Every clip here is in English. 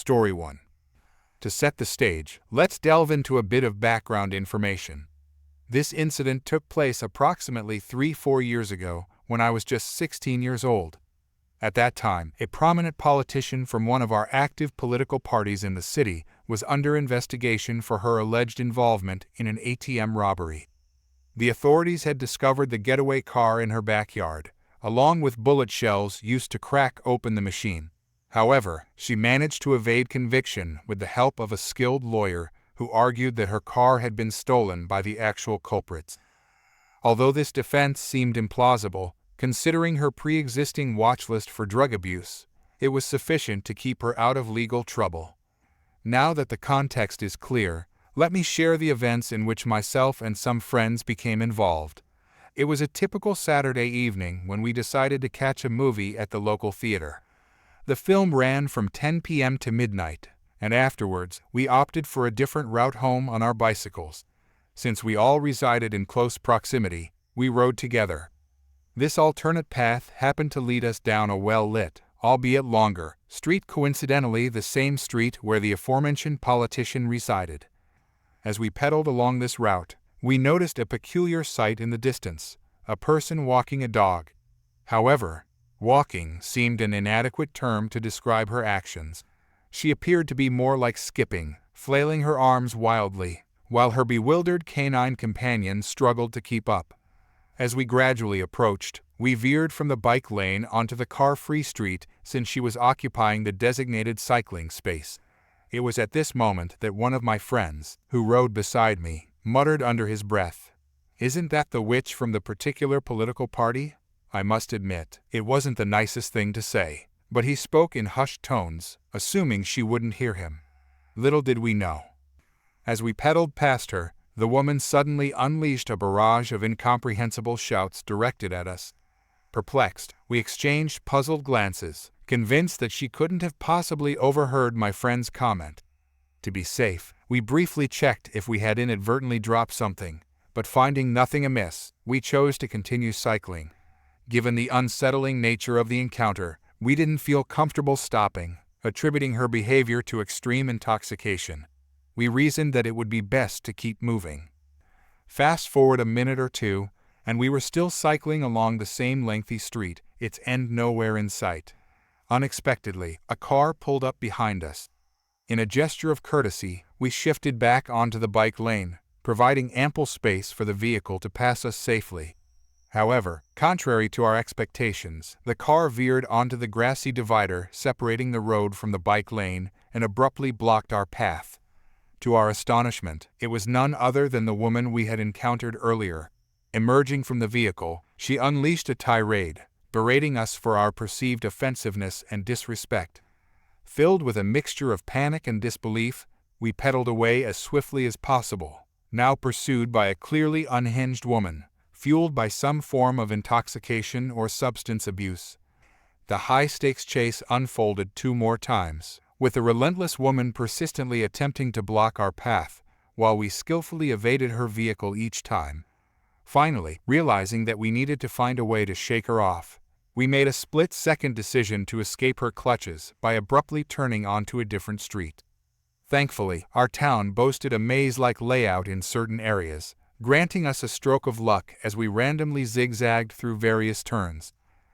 Story 1. To set the stage, let's delve into a bit of background information. This incident took place approximately 3-4 years ago when I was just 16 years old. At that time, a prominent politician from one of our active political parties in the city was under investigation for her alleged involvement in an ATM robbery. The authorities had discovered the getaway car in her backyard, along with bullet shells used to crack open the machine. However, she managed to evade conviction with the help of a skilled lawyer who argued that her car had been stolen by the actual culprits. Although this defense seemed implausible, considering her pre-existing watch list for drug abuse, it was sufficient to keep her out of legal trouble. Now that the context is clear, let me share the events in which myself and some friends became involved. It was a typical Saturday evening when we decided to catch a movie at the local theater. The film ran from 10 p.m. to midnight, and afterwards we opted for a different route home on our bicycles. Since we all resided in close proximity, we rode together. This alternate path happened to lead us down a well-lit, albeit longer, street, coincidentally the same street where the aforementioned politician resided. As we pedaled along this route, we noticed a peculiar sight in the distance, a person walking a dog. However, walking seemed an inadequate term to describe her actions. She appeared to be more like skipping, flailing her arms wildly, while her bewildered canine companion struggled to keep up. As we gradually approached, we veered from the bike lane onto the car-free street since she was occupying the designated cycling space. It was at this moment that one of my friends, who rode beside me, muttered under his breath, "Isn't that the witch from the particular political party?" I must admit, it wasn't the nicest thing to say, but he spoke in hushed tones, assuming she wouldn't hear him. Little did we know. As we pedaled past her, the woman suddenly unleashed a barrage of incomprehensible shouts directed at us. Perplexed, we exchanged puzzled glances, convinced that she couldn't have possibly overheard my friend's comment. To be safe, we briefly checked if we had inadvertently dropped something, but finding nothing amiss, we chose to continue cycling. Given the unsettling nature of the encounter, we didn't feel comfortable stopping, attributing her behavior to extreme intoxication. We reasoned that it would be best to keep moving. Fast forward a minute or two, and we were still cycling along the same lengthy street, its end nowhere in sight. Unexpectedly, a car pulled up behind us. In a gesture of courtesy, we shifted back onto the bike lane, providing ample space for the vehicle to pass us safely. However, contrary to our expectations, the car veered onto the grassy divider separating the road from the bike lane and abruptly blocked our path. To our astonishment, it was none other than the woman we had encountered earlier. Emerging from the vehicle, she unleashed a tirade, berating us for our perceived offensiveness and disrespect. Filled with a mixture of panic and disbelief, we pedaled away as swiftly as possible, now pursued by a clearly unhinged woman, fueled by some form of intoxication or substance abuse. The high-stakes chase unfolded 2 more times, with the relentless woman persistently attempting to block our path, while we skillfully evaded her vehicle each time. Finally, realizing that we needed to find a way to shake her off, we made a split-second decision to escape her clutches by abruptly turning onto a different street. Thankfully, our town boasted a maze-like layout in certain areas, granting us a stroke of luck as we randomly zigzagged through various turns.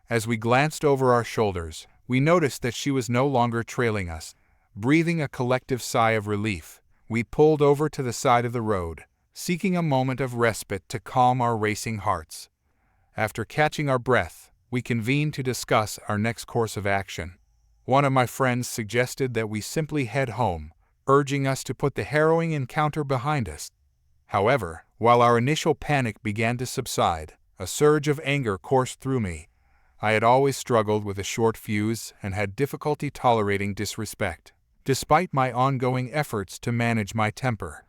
As we glanced over our shoulders, we noticed that she was no longer trailing us. Breathing a collective sigh of relief, we pulled over to the side of the road, seeking a moment of respite to calm our racing hearts. After catching our breath, we convened to discuss our next course of action. One of my friends suggested that we simply head home, urging us to put the harrowing encounter behind us. However, while our initial panic began to subside, a surge of anger coursed through me. I had always struggled with a short fuse and had difficulty tolerating disrespect, despite my ongoing efforts to manage my temper.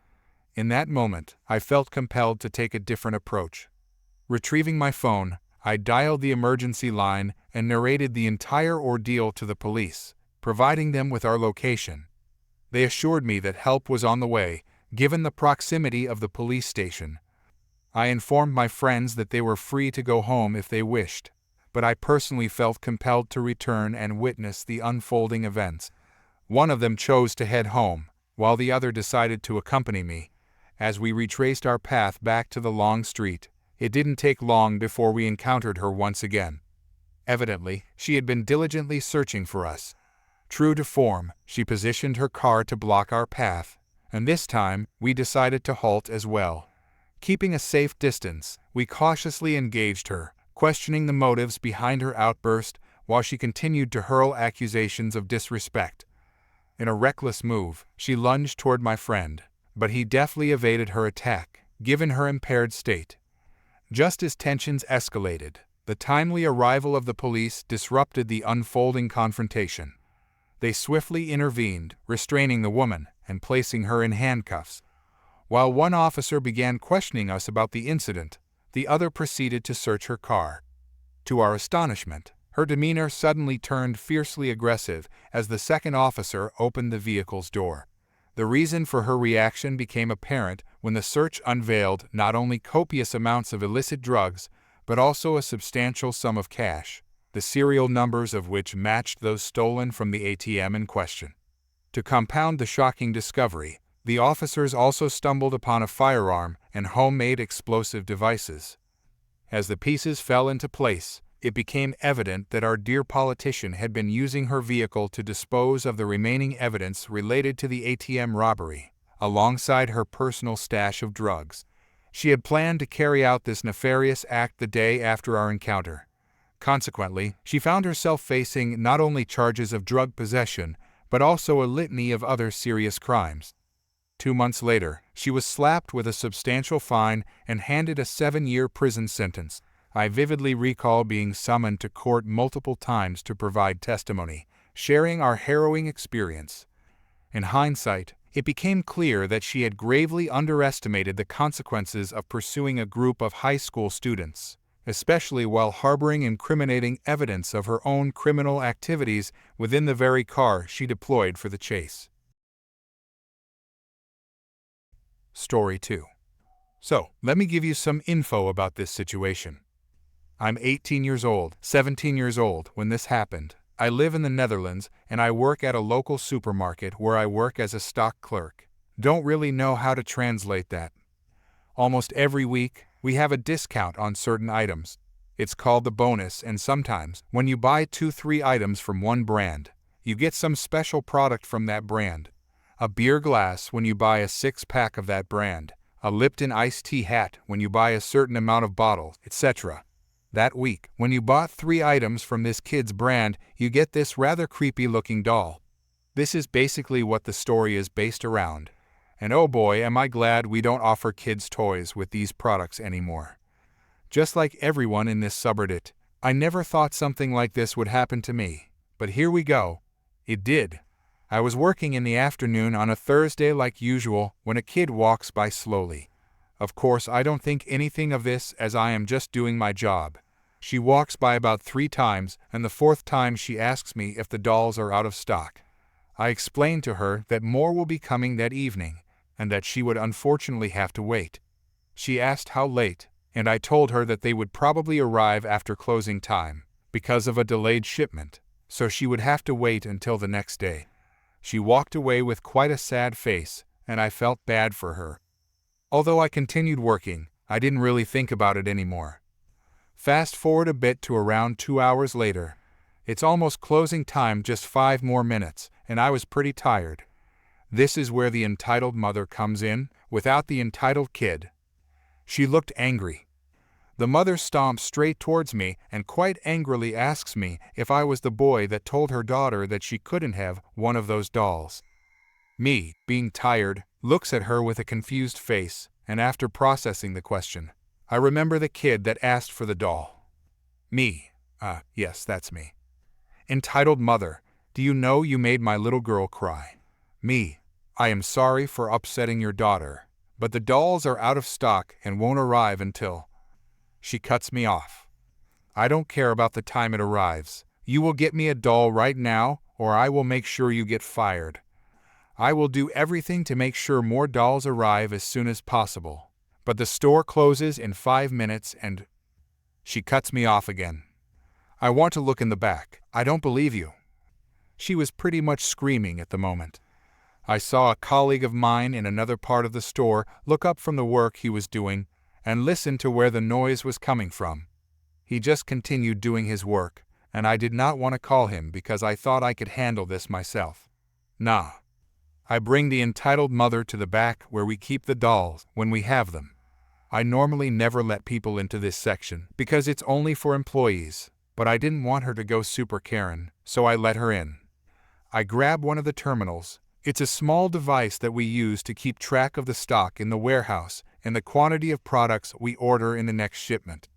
In that moment, I felt compelled to take a different approach. Retrieving my phone, I dialed the emergency line and narrated the entire ordeal to the police, providing them with our location. They assured me that help was on the way, given the proximity of the police station. I informed my friends that they were free to go home if they wished, but I personally felt compelled to return and witness the unfolding events. One of them chose to head home, while the other decided to accompany me. As we retraced our path back to the long street, it didn't take long before we encountered her once again. Evidently, she had been diligently searching for us. True to form, she positioned her car to block our path, and this time, we decided to halt as well. Keeping a safe distance, we cautiously engaged her, questioning the motives behind her outburst while she continued to hurl accusations of disrespect. In a reckless move, she lunged toward my friend, but he deftly evaded her attack, given her impaired state. Just as tensions escalated, the timely arrival of the police disrupted the unfolding confrontation. They swiftly intervened, restraining the woman and placing her in handcuffs. While one officer began questioning us about the incident, the other proceeded to search her car. To our astonishment, her demeanor suddenly turned fiercely aggressive as the second officer opened the vehicle's door. The reason for her reaction became apparent when the search unveiled not only copious amounts of illicit drugs, but also a substantial sum of cash, the serial numbers of which matched those stolen from the ATM in question. To compound the shocking discovery, the officers also stumbled upon a firearm and homemade explosive devices. As the pieces fell into place, it became evident that our dear politician had been using her vehicle to dispose of the remaining evidence related to the ATM robbery, alongside her personal stash of drugs. She had planned to carry out this nefarious act the day after our encounter. Consequently, she found herself facing not only charges of drug possession, but also a litany of other serious crimes. 2 months later, she was slapped with a substantial fine and handed a 7-year prison sentence. I vividly recall being summoned to court multiple times to provide testimony, sharing our harrowing experience. In hindsight, it became clear that she had gravely underestimated the consequences of pursuing a group of high school students, especially while harboring incriminating evidence of her own criminal activities within the very car she deployed for the chase. Story 2. So, let me give you some info about this situation. I'm 18 years old, 17 years old when this happened. I live in the Netherlands and I work at a local supermarket where I work as a stock clerk. Don't really know how to translate that. Almost every week, we have a discount on certain items. It's called the bonus, and sometimes, when you buy 2-3 items from one brand, you get some special product from that brand. A beer glass when you buy a 6-pack of that brand, a Lipton iced tea hat when you buy a certain amount of bottles, etc. That week, when you bought 3 items from this kid's brand, you get this rather creepy-looking doll. This is basically what the story is based around. And oh boy, am I glad we don't offer kids toys with these products anymore. Just like everyone in this subreddit, I never thought something like this would happen to me. But here we go. It did. I was working in the afternoon on a Thursday like usual when a kid walks by slowly. Of course, I don't think anything of this as I am just doing my job. She walks by about 3 times, and the 4th time she asks me if the dolls are out of stock. I explained to her that more will be coming that evening, and that she would unfortunately have to wait. She asked how late, and I told her that they would probably arrive after closing time, because of a delayed shipment, so she would have to wait until the next day. She walked away with quite a sad face, and I felt bad for her. Although I continued working, I didn't really think about it anymore. Fast forward a bit to around 2 hours later. It's almost closing time, just 5 more minutes, and I was pretty tired. This is where the entitled mother comes in, without the entitled kid. She looked angry. The mother stomps straight towards me and quite angrily asks me if I was the boy that told her daughter that she couldn't have one of those dolls. Me, being tired, looks at her with a confused face, and after processing the question, I remember the kid that asked for the doll. Me. Yes, that's me. Entitled mother, do you know you made my little girl cry? Me. I am sorry for upsetting your daughter, but the dolls are out of stock and won't arrive until... She cuts me off. I don't care about the time it arrives. You will get me a doll right now, or I will make sure you get fired. I will do everything to make sure more dolls arrive as soon as possible. But the store closes in 5 minutes and... She cuts me off again. I want to look in the back. I don't believe you. She was pretty much screaming at the moment. I saw a colleague of mine in another part of the store look up from the work he was doing and listen to where the noise was coming from. He just continued doing his work, and I did not want to call him because I thought I could handle this myself. Nah. I bring the entitled mother to the back where we keep the dolls when we have them. I normally never let people into this section because it's only for employees, but I didn't want her to go super Karen, so I let her in. I grab one of the terminals. It's a small device that we use to keep track of the stock in the warehouse and the quantity of products we order in the next shipment.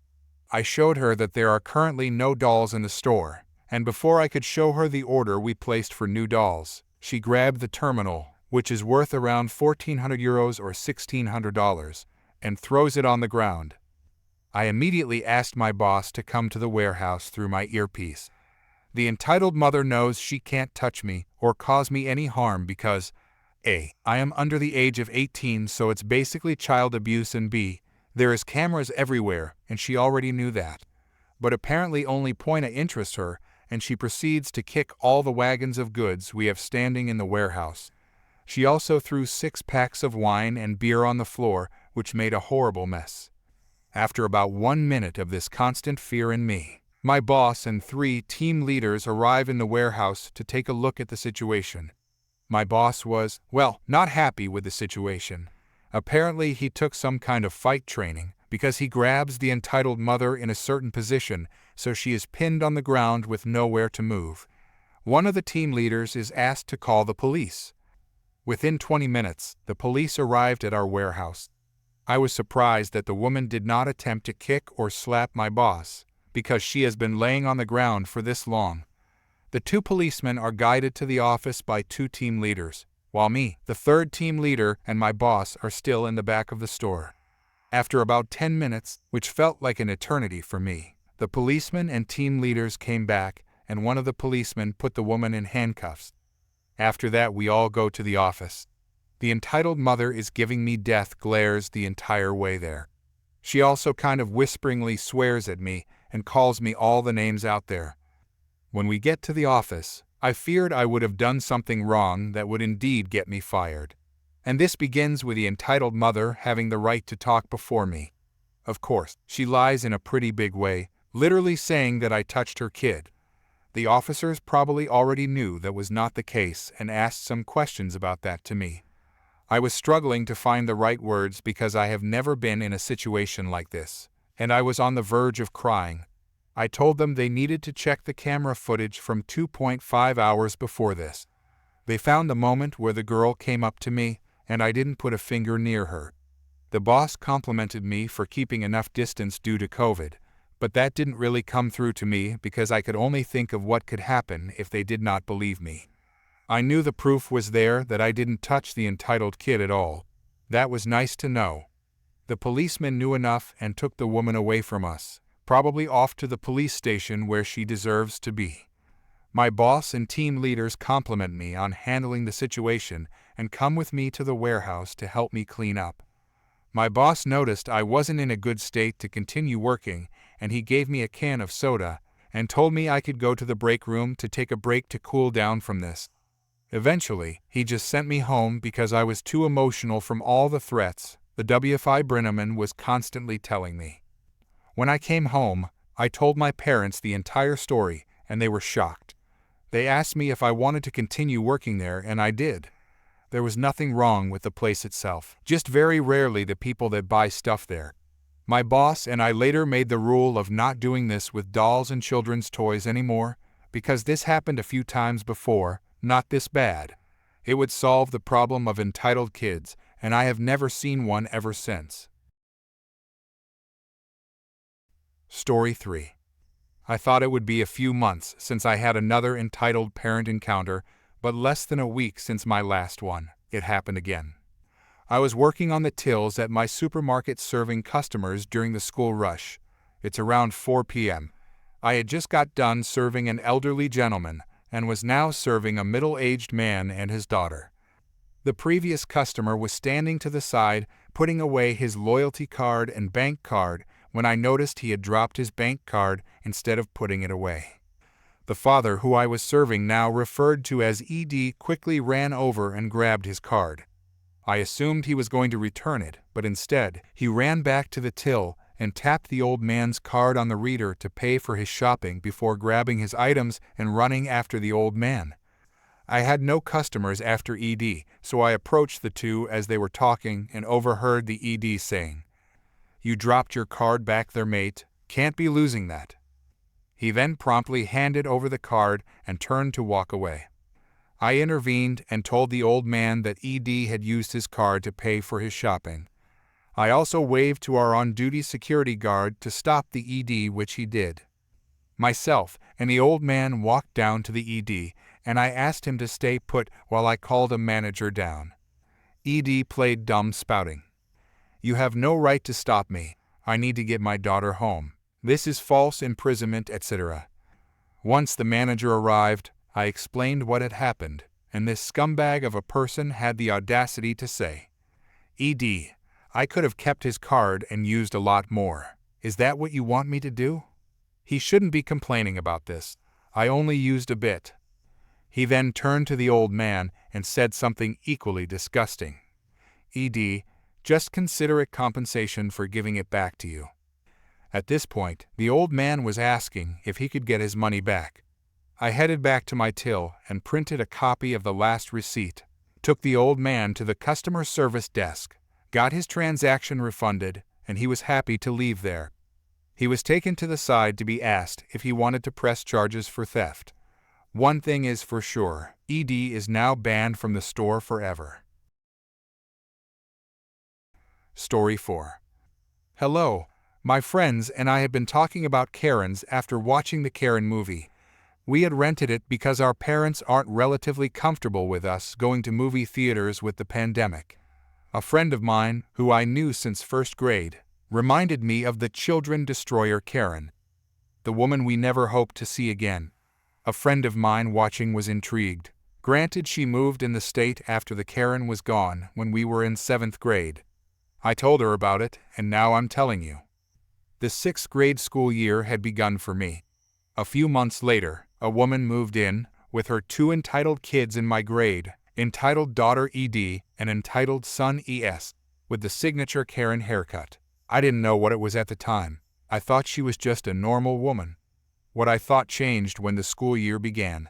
I showed her that there are currently no dolls in the store, and before I could show her the order we placed for new dolls, she grabbed the terminal, which is worth around €1,400 or $1,600, and throws it on the ground. I immediately asked my boss to come to the warehouse through my earpiece. The entitled mother knows she can't touch me or cause me any harm because A. I am under the age of 18, so it's basically child abuse, and B. There is cameras everywhere, and she already knew that. But apparently only point interests her, and she proceeds to kick all the wagons of goods we have standing in the warehouse. She also threw 6 packs of wine and beer on the floor, which made a horrible mess. After about 1 minute of this constant fear in me, my boss and 3 team leaders arrive in the warehouse to take a look at the situation. My boss was, well, not happy with the situation. Apparently he took some kind of fight training because he grabs the entitled mother in a certain position so she is pinned on the ground with nowhere to move. One of the team leaders is asked to call the police. Within 20 minutes, the police arrived at our warehouse. I was surprised that the woman did not attempt to kick or slap my boss, because she has been laying on the ground for this long. The 2 policemen are guided to the office by 2 team leaders, while me, the 3rd team leader, and my boss are still in the back of the store. After about 10 minutes, which felt like an eternity for me, the policemen and team leaders came back, and one of the policemen put the woman in handcuffs. After that, we all go to the office. The entitled mother is giving me death glares the entire way there. She also kind of whisperingly swears at me and calls me all the names out there. When we get to the office, I feared I would have done something wrong that would indeed get me fired. And this begins with the entitled mother having the right to talk before me. Of course, she lies in a pretty big way, literally saying that I touched her kid. The officers probably already knew that was not the case and asked some questions about that to me. I was struggling to find the right words because I have never been in a situation like this, and I was on the verge of crying. I told them they needed to check the camera footage from 2.5 hours before this. They found the moment where the girl came up to me, and I didn't put a finger near her. The boss complimented me for keeping enough distance due to COVID, but that didn't really come through to me because I could only think of what could happen if they did not believe me. I knew the proof was there that I didn't touch the entitled kid at all. That was nice to know. The policeman knew enough and took the woman away from us, probably off to the police station where she deserves to be. My boss and team leaders compliment me on handling the situation and come with me to the warehouse to help me clean up. My boss noticed I wasn't in a good state to continue working, and he gave me a can of soda and told me I could go to the break room to take a break to cool down from this. Eventually, he just sent me home because I was too emotional from all the threats the WFI Brenneman was constantly telling me. When I came home, I told my parents the entire story, and they were shocked. They asked me if I wanted to continue working there, and I did. There was nothing wrong with the place itself, just very rarely the people that buy stuff there. My boss and I later made the rule of not doing this with dolls and children's toys anymore, because this happened a few times before, not this bad. It would solve the problem of entitled kids, and I have never seen one ever since. Story 3. I thought it would be a few months since I had another entitled parent encounter, but less than a week since my last one, it happened again. I was working on the tills at my supermarket serving customers during the school rush. It's around 4 p.m. I had just got done serving an elderly gentleman and was now serving a middle-aged man and his daughter. The previous customer was standing to the side, putting away his loyalty card and bank card when I noticed he had dropped his bank card instead of putting it away. The father who I was serving, now referred to as ED, quickly ran over and grabbed his card. I assumed he was going to return it, but instead, he ran back to the till and tapped the old man's card on the reader to pay for his shopping before grabbing his items and running after the old man. I had no customers after ED, so I approached the two as they were talking and overheard the ED saying, "You dropped your card back there, mate. Can't be losing that." He then promptly handed over the card and turned to walk away. I intervened and told the old man that ED had used his card to pay for his shopping. I also waved to our on-duty security guard to stop the ED, which he did. Myself and the old man walked down to the ED, and I asked him to stay put while I called a manager down. ED played dumb, spouting, "You have no right to stop me. I need to get my daughter home. This is false imprisonment, etc." Once the manager arrived, I explained what had happened, and this scumbag of a person had the audacity to say, "ED, I could have kept his card and used a lot more. Is that what you want me to do? He shouldn't be complaining about this. I only used a bit." He then turned to the old man and said something equally disgusting. "ED, just consider it compensation for giving it back to you." At this point, the old man was asking if he could get his money back. I headed back to my till and printed a copy of the last receipt, took the old man to the customer service desk, got his transaction refunded, and he was happy to leave there. He was taken to the side to be asked if he wanted to press charges for theft. One thing is for sure, ED is now banned from the store forever. Story 4. Hello, my friends and I have been talking about Karens after watching the Karen movie. We had rented it because our parents aren't relatively comfortable with us going to movie theaters with the pandemic. A friend of mine, who I knew since first grade, reminded me of the children destroyer Karen, the woman we never hoped to see again. A friend of mine watching was intrigued. Granted, she moved in the state after the Karen was gone when we were in 7th grade. I told her about it, and now I'm telling you. The 6th grade school year had begun for me. A few months later, a woman moved in, with her 2 entitled kids in my grade, entitled daughter ED and entitled son ES, with the signature Karen haircut. I didn't know what it was at the time. I thought she was just a normal woman. What I thought changed when the school year began.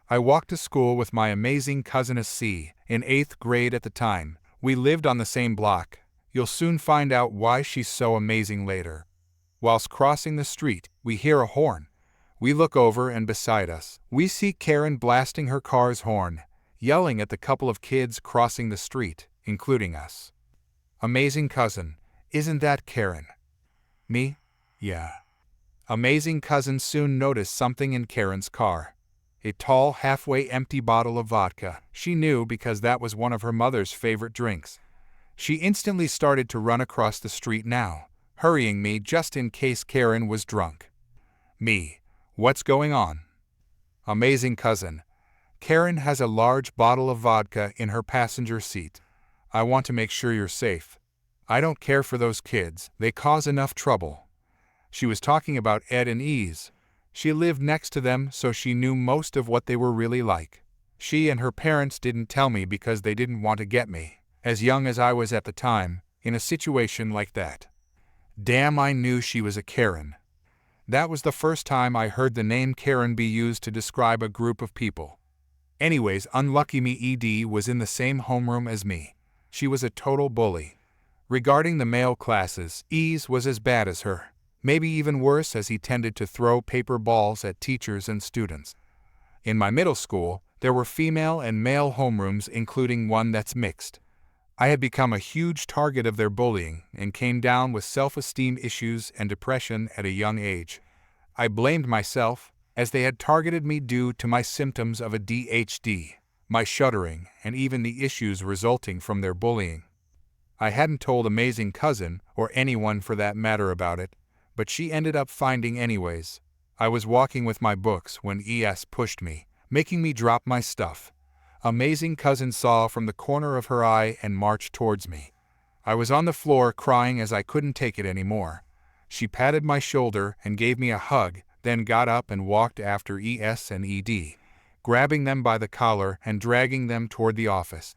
I walked to school with my amazing cousin C, in 8th grade at the time. We lived on the same block. You'll soon find out why she's so amazing later. Whilst crossing the street, we hear a horn. We look over, and beside us, we see Karen blasting her car's horn, yelling at the couple of kids crossing the street, including us. Amazing cousin, isn't that Karen? Me? Yeah. Amazing cousin soon noticed something in Karen's car. A tall, halfway empty bottle of vodka. She knew because that was one of her mother's favorite drinks. She instantly started to run across the street now, hurrying me just in case Karen was drunk. Me. What's going on? Amazing cousin. Karen has a large bottle of vodka in her passenger seat. I want to make sure you're safe. I don't care for those kids, they cause enough trouble. She was talking about Ed and Ease. She lived next to them, so she knew most of what they were really like. She and her parents didn't tell me because they didn't want to get me, as young as I was at the time, in a situation like that. Damn, I knew she was a Karen. That was the first time I heard the name Karen be used to describe a group of people. Anyways, unlucky me, ED was in the same homeroom as me. She was a total bully. Regarding the male classes, Ease was as bad as her. Maybe even worse, as he tended to throw paper balls at teachers and students. In my middle school, there were female and male homerooms, including one that's mixed. I had become a huge target of their bullying and came down with self-esteem issues and depression at a young age. I blamed myself, as they had targeted me due to my symptoms of ADHD, my shuddering, and even the issues resulting from their bullying. I hadn't told Amazing Cousin, or anyone for that matter, about it, but she ended up finding anyways. I was walking with my books when ES pushed me, making me drop my stuff. Amazing Cousin saw from the corner of her eye and marched towards me. I was on the floor crying as I couldn't take it anymore. She patted my shoulder and gave me a hug, then got up and walked after ES and ED, grabbing them by the collar and dragging them toward the office.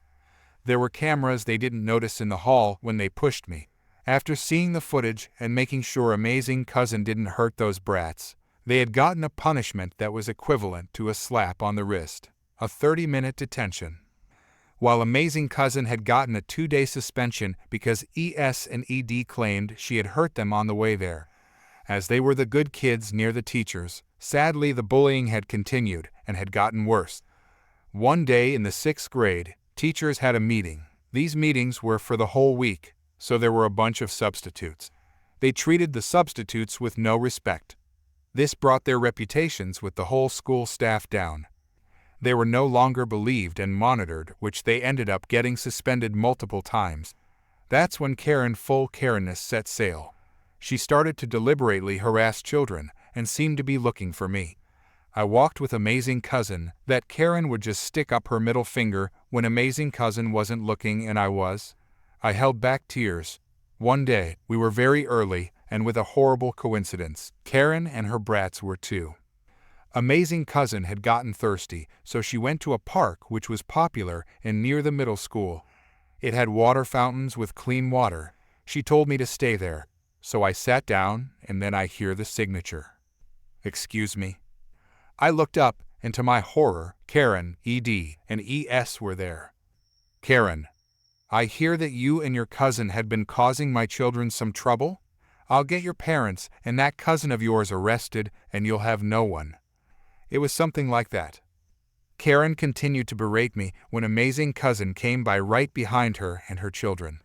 There were cameras they didn't notice in the hall when they pushed me. After seeing the footage and making sure Amazing Cousin didn't hurt those brats, they had gotten a punishment that was equivalent to a slap on the wrist, a 30-minute detention. While Amazing Cousin had gotten a 2-day suspension because ES and ED claimed she had hurt them on the way there. As they were the good kids near the teachers, sadly the bullying had continued and had gotten worse. One day in the 6th grade, teachers had a meeting. These meetings were for the whole week, so there were a bunch of substitutes. They treated the substitutes with no respect. This brought their reputations with the whole school staff down. They were no longer believed and monitored, which they ended up getting suspended multiple times. That's when Karen full Karenness set sail. She started to deliberately harass children and seemed to be looking for me. I walked with Amazing Cousin that Karen would just stick up her middle finger when Amazing Cousin wasn't looking and I was. I held back tears. One day, we were very early, and with a horrible coincidence, Karen and her brats were too. Amazing Cousin had gotten thirsty, so she went to a park which was popular and near the middle school. It had water fountains with clean water. She told me to stay there, so I sat down and then I hear the signature. Excuse me. I looked up, and to my horror, Karen, ED, and ES were there. Karen, I hear that you and your cousin had been causing my children some trouble. I'll get your parents and that cousin of yours arrested and you'll have no one. It was something like that. Karen continued to berate me when Amazing Cousin came by right behind her and her children.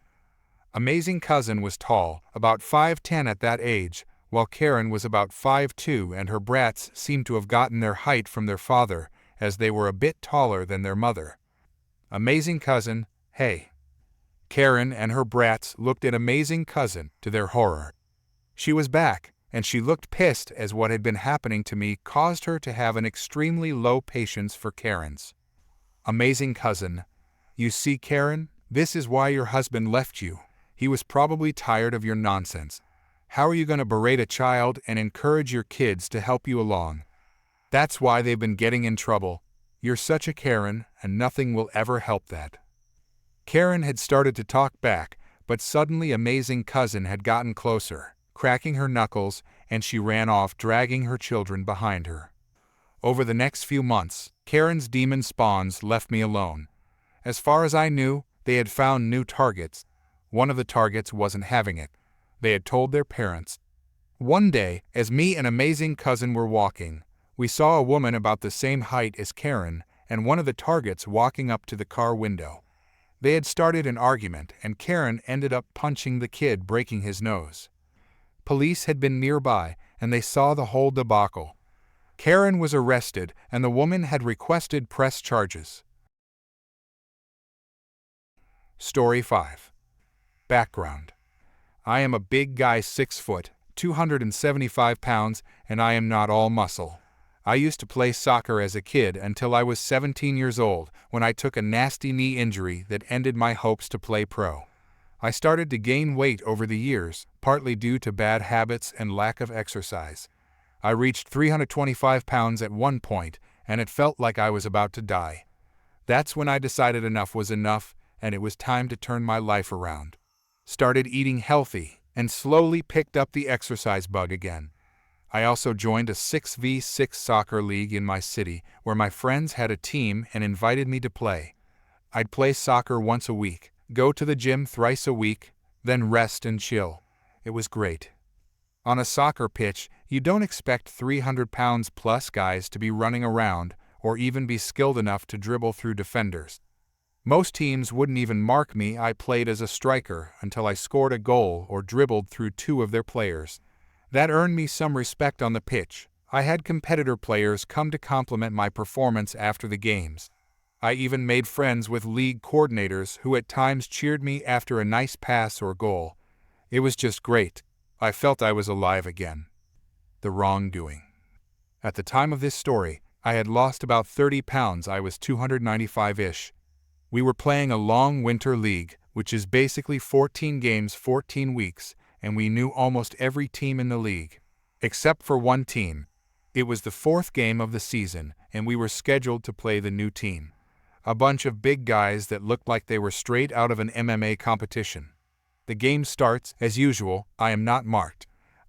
Amazing Cousin was tall, about 5'10" at that age, while Karen was about 5'2" and her brats seemed to have gotten their height from their father, as they were a bit taller than their mother. Amazing Cousin, hey. Karen and her brats looked at Amazing Cousin to their horror. She was back, and she looked pissed as what had been happening to me caused her to have an extremely low patience for Karens. Amazing Cousin, you see, Karen, this is why your husband left you. He was probably tired of your nonsense. How are you going to berate a child and encourage your kids to help you along? That's why they've been getting in trouble. You're such a Karen, and nothing will ever help that. Karen had started to talk back, but suddenly Amazing Cousin had gotten closer, cracking her knuckles, and she ran off dragging her children behind her. Over the next few months, Karen's demon spawns left me alone. As far as I knew, they had found new targets. One of the targets wasn't having it. They had told their parents. One day, as me and Amazing Cousin were walking, we saw a woman about the same height as Karen and one of the targets walking up to the car window. They had started an argument and Karen ended up punching the kid, breaking his nose. Police had been nearby and they saw the whole debacle. Karen was arrested and the woman had requested press charges. Story 5. Background. I am a big guy, 6 foot, 275 pounds, and I am not all muscle. I used to play soccer as a kid until I was 17 years old when I took a nasty knee injury that ended my hopes to play pro. I started to gain weight over the years, partly due to bad habits and lack of exercise. I reached 325 pounds at one point, and it felt like I was about to die. That's when I decided enough was enough, and it was time to turn my life around. Started eating healthy, and slowly picked up the exercise bug again. I also joined a 6v6 soccer league in my city where my friends had a team and invited me to play. I'd play soccer once a week, go to the gym thrice a week, then rest and chill. It was great. On a soccer pitch, you don't expect 300 pounds plus guys to be running around or even be skilled enough to dribble through defenders. Most teams wouldn't even mark me. I played as a striker until I scored a goal or dribbled through 2 of their players. That earned me some respect on the pitch. I had competitor players come to compliment my performance after the games. I even made friends with league coordinators who at times cheered me after a nice pass or goal. It was just great. I felt I was alive again. The wrongdoing. At the time of this story, I had lost about 30 pounds. I was 295-ish. We were playing a long winter league, which is basically 14 games, 14 weeks, and we knew almost every team in the league. Except for one team. It was the fourth game of the season, and we were scheduled to play the new team. A bunch of big guys that looked like they were straight out of an MMA competition. The game starts, as usual. I am not marked.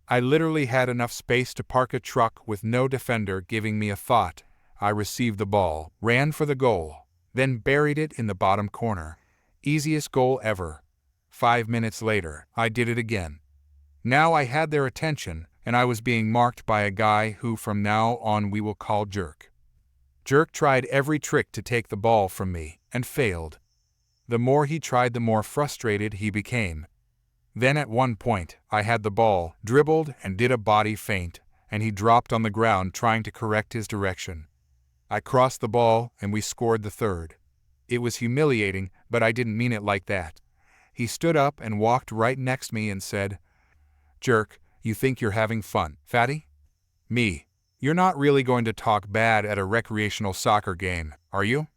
I literally had enough space to park a truck with no defender giving me a thought. I received the ball, ran for the goal, then buried it in the bottom corner. Easiest goal ever. 5 minutes later, I did it again. Now I had their attention, and I was being marked by a guy who from now on we will call Jerk. Jerk tried every trick to take the ball from me, and failed. The more he tried, the more frustrated he became. Then at one point, I had the ball, dribbled, and did a body feint, and he dropped on the ground trying to correct his direction. I crossed the ball, and we scored the third. It was humiliating, but I didn't mean it like that. He stood up and walked right next to me and said, "Jerk, you think you're having fun, fatty?" Me: "You're not really going to talk bad at a recreational soccer game, are you?"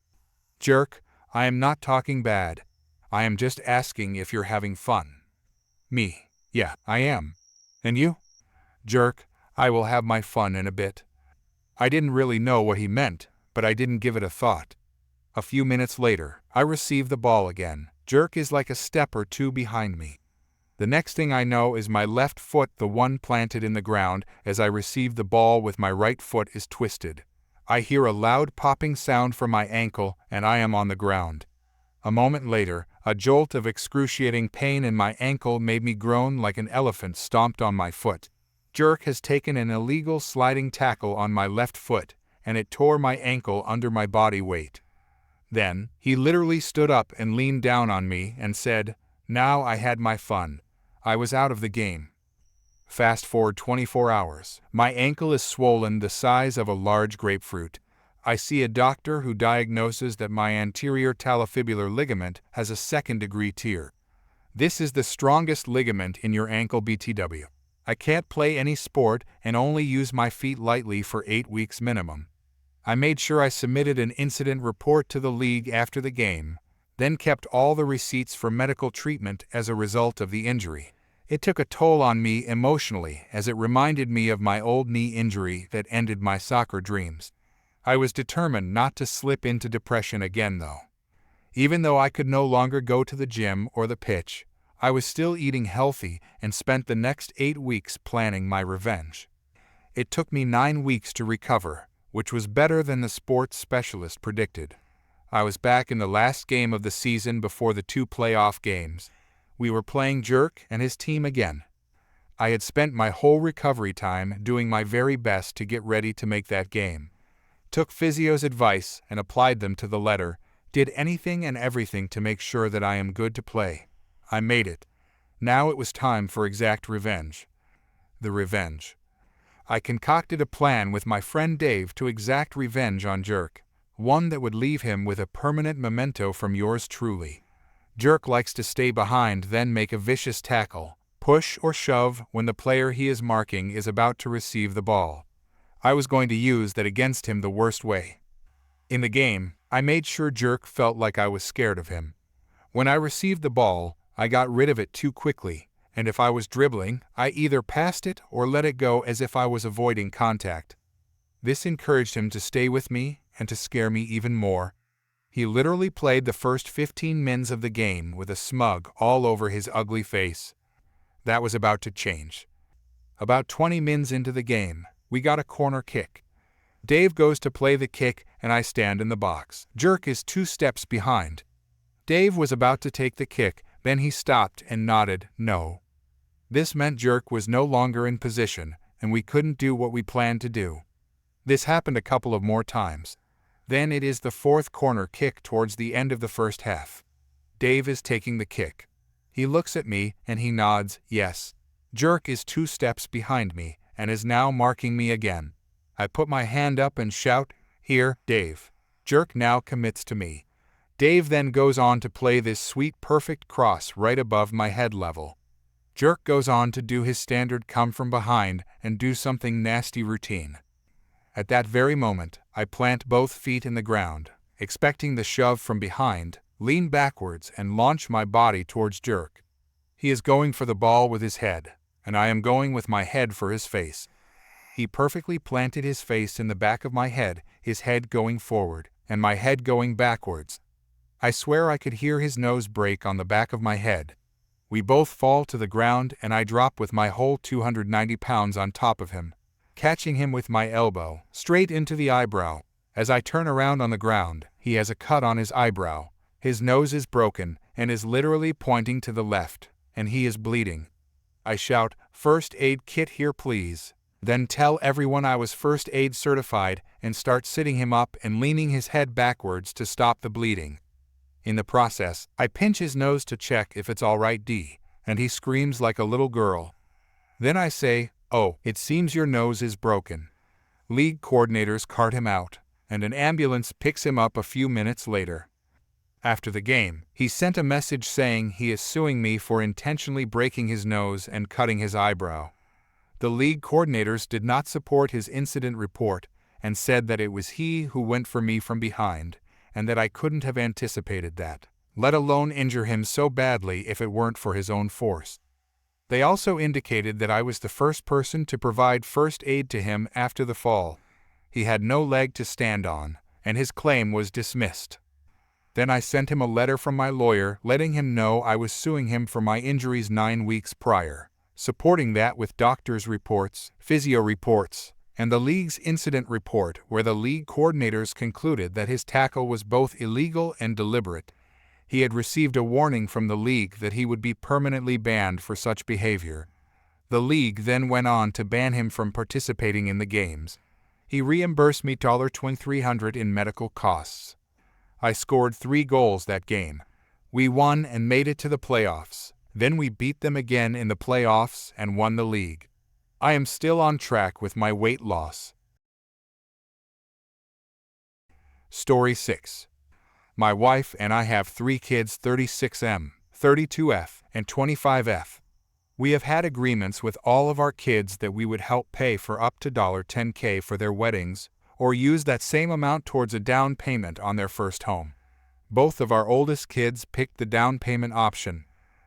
Jerk: "I am not talking bad. I am just asking if you're having fun." Me: "Yeah, I am. And you?" Jerk: "I will have my fun in a bit." I didn't really know what he meant, but I didn't give it a thought. A few minutes later, I received the ball again. Jerk is like a step or two behind me. The next thing I know is my left foot, the one planted in the ground as I receive the ball with my right foot, is twisted. I hear a loud popping sound from my ankle, and I am on the ground. A moment later, a jolt of excruciating pain in my ankle made me groan like an elephant stomped on my foot. Jerk has taken an illegal sliding tackle on my left foot, and it tore my ankle under my body weight. Then, he literally stood up and leaned down on me and said, "Now I had my fun." I was out of the game. Fast forward 24 hours. My ankle is swollen the size of a large grapefruit. I see a doctor who diagnoses that my anterior talofibular ligament has a second-degree tear. This is the strongest ligament in your ankle BTW. I can't play any sport and only use my feet lightly for 8 weeks minimum. I made sure I submitted an incident report to the league after the game, then kept all the receipts for medical treatment as a result of the injury. It took a toll on me emotionally as it reminded me of my old knee injury that ended my soccer dreams. I was determined not to slip into depression again though. Even though I could no longer go to the gym or the pitch, I was still eating healthy and spent the next 8 weeks planning my revenge. It took me 9 weeks to recover, which was better than the sports specialist predicted. I was back in the last game of the season before the 2 playoff games. We were playing Jerk and his team again. I had spent my whole recovery time doing my very best to get ready to make that game. Took physio's advice and applied them to the letter, did anything and everything to make sure that I am good to play. I made it. Now it was time for exact revenge. The revenge. I concocted a plan with my friend Dave to exact revenge on Jerk, one that would leave him with a permanent memento from yours truly. Jerk likes to stay behind, then make a vicious tackle, push or shove when the player he is marking is about to receive the ball. I was going to use that against him the worst way. In the game, I made sure Jerk felt like I was scared of him. When I received the ball, I got rid of it too quickly, and if I was dribbling, I either passed it or let it go as if I was avoiding contact. This encouraged him to stay with me and to scare me even more. He literally played the first 15 minutes of the game with a smug all over his ugly face. That was about to change. About 20 minutes into the game, we got a corner kick. Dave goes to play the kick and I stand in the box. Jerk is 2 steps behind. Dave was about to take the kick, then he stopped and nodded no. This meant Jerk was no longer in position and we couldn't do what we planned to do. This happened a couple of more times. Then it is the 4th corner kick towards the end of the first half. Dave is taking the kick. He looks at me and he nods yes. Jerk is 2 steps behind me and is now marking me again. I put my hand up and shout, "Here, Dave." Jerk now commits to me. Dave then goes on to play this sweet perfect cross right above my head level. Jerk goes on to do his standard come from behind and do something nasty routine. At that very moment, I plant both feet in the ground, expecting the shove from behind, lean backwards and launch my body towards Jerk. He is going for the ball with his head, and I am going with my head for his face. He perfectly planted his face in the back of my head, his head going forward, and my head going backwards. I swear I could hear his nose break on the back of my head. We both fall to the ground and I drop with my whole 290 pounds on top of him, catching him with my elbow, straight into the eyebrow. As I turn around on the ground, he has a cut on his eyebrow. His nose is broken and is literally pointing to the left, and he is bleeding. I shout, "First aid kit here please." Then tell everyone I was first aid certified and start sitting him up and leaning his head backwards to stop the bleeding. In the process, I pinch his nose to check if it's alright and he screams like a little girl. Then I say, "Oh, it seems your nose is broken." League coordinators cart him out, and an ambulance picks him up a few minutes later. After the game, he sent a message saying he is suing me for intentionally breaking his nose and cutting his eyebrow. The league coordinators did not support his incident report and said that it was he who went for me from behind, and that I couldn't have anticipated that, let alone injure him so badly if it weren't for his own force. They also indicated that I was the first person to provide first aid to him after the fall. He had no leg to stand on, and his claim was dismissed. Then I sent him a letter from my lawyer letting him know I was suing him for my injuries 9 weeks prior, supporting that with doctors' reports, physio reports, and the league's incident report where the league coordinators concluded that his tackle was both illegal and deliberate. He had received a warning from the league that he would be permanently banned for such behavior. The league then went on to ban him from participating in the games. He reimbursed me $2,300 in medical costs. I scored 3 goals that game. We won and made it to the playoffs. Then we beat them again in the playoffs and won the league. I am still on track with my weight loss. Story 6. My wife and I have 3 kids, 36M, 32F, and 25F. We have had agreements with all of our kids that we would help pay for up to $10K for their weddings, or use that same amount towards a down payment on their first home. Both of our oldest kids picked the down payment option.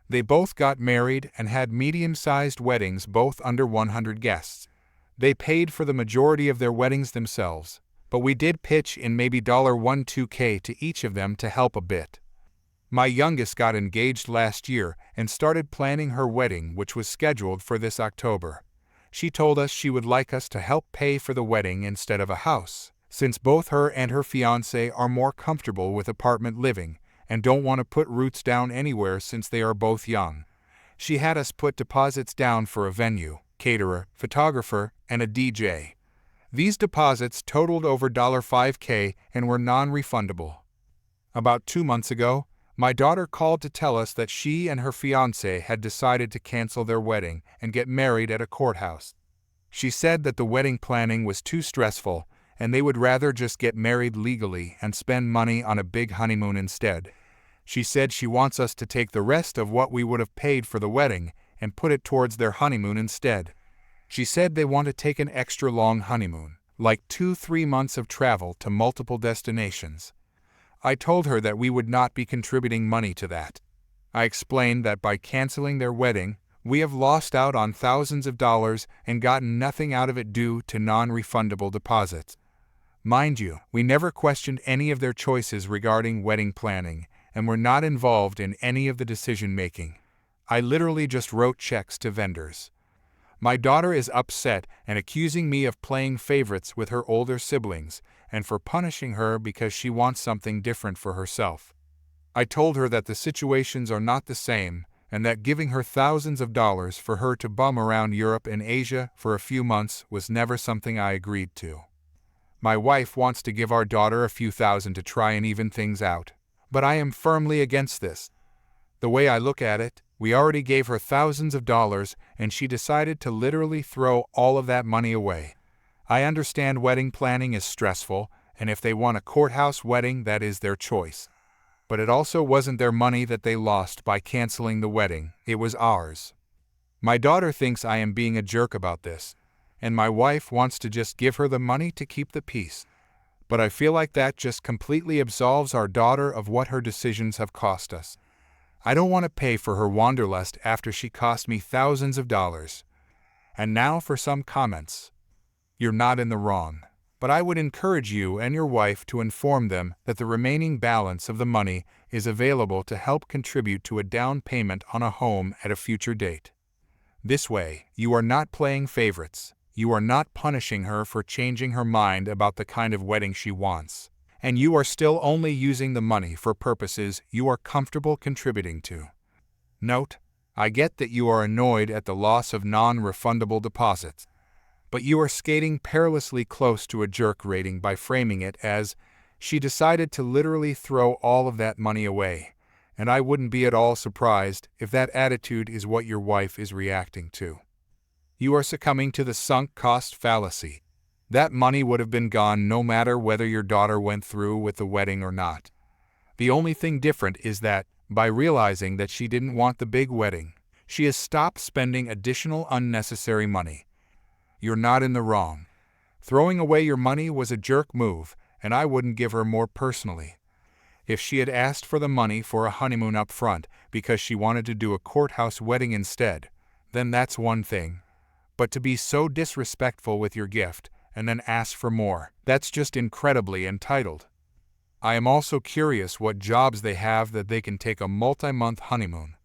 They both got married and had medium-sized weddings, both under 100 guests. They paid for the majority of their weddings themselves, but we did pitch in maybe $12K to each of them to help a bit. My youngest got engaged last year and started planning her wedding, which was scheduled for this October. She told us she would like us to help pay for the wedding instead of a house, since both her and her fiancé are more comfortable with apartment living and don't want to put roots down anywhere since they are both young. She had us put deposits down for a venue, caterer, photographer, and a DJ. These deposits totaled over $5K and were non-refundable. About 2 months ago, my daughter called to tell us that she and her fiancé had decided to cancel their wedding and get married at a courthouse. She said that the wedding planning was too stressful and they would rather just get married legally and spend money on a big honeymoon instead. She said she wants us to take the rest of what we would have paid for the wedding and put it towards their honeymoon instead. She said they want to take an extra long honeymoon, like 2-3 months of travel to multiple destinations. I told her that we would not be contributing money to that. I explained that by canceling their wedding, we have lost out on thousands of dollars and gotten nothing out of it due to non-refundable deposits. Mind you, we never questioned any of their choices regarding wedding planning and were not involved in any of the decision-making. I literally just wrote checks to vendors. My daughter is upset and accusing me of playing favorites with her older siblings and for punishing her because she wants something different for herself. I told her that the situations are not the same and that giving her thousands of dollars for her to bum around Europe and Asia for a few months was never something I agreed to. My wife wants to give our daughter a few thousand to try and even things out, but I am firmly against this. The way I look at it, we already gave her thousands of dollars and she decided to literally throw all of that money away. I understand wedding planning is stressful, and if they want a courthouse wedding, that is their choice. But it also wasn't their money that they lost by canceling the wedding, it was ours. My daughter thinks I am being a jerk about this, and my wife wants to just give her the money to keep the peace. But I feel like that just completely absolves our daughter of what her decisions have cost us. I don't want to pay for her wanderlust after she cost me thousands of dollars. And now for some comments. You're not in the wrong. But I would encourage you and your wife to inform them that the remaining balance of the money is available to help contribute to a down payment on a home at a future date. This way, you are not playing favorites. You are not punishing her for changing her mind about the kind of wedding she wants. And you are still only using the money for purposes you are comfortable contributing to. Note, I get that you are annoyed at the loss of non-refundable deposits, but you are skating perilously close to a jerk rating by framing it as, she decided to literally throw all of that money away, and I wouldn't be at all surprised if that attitude is what your wife is reacting to. You are succumbing to the sunk cost fallacy. That money would have been gone no matter whether your daughter went through with the wedding or not. The only thing different is that, by realizing that she didn't want the big wedding, she has stopped spending additional unnecessary money. You're not in the wrong. Throwing away your money was a jerk move, and I wouldn't give her more personally. If she had asked for the money for a honeymoon up front because she wanted to do a courthouse wedding instead, then that's one thing. But to be so disrespectful with your gift and then ask for more, that's just incredibly entitled. I am also curious what jobs they have that they can take a multi-month honeymoon.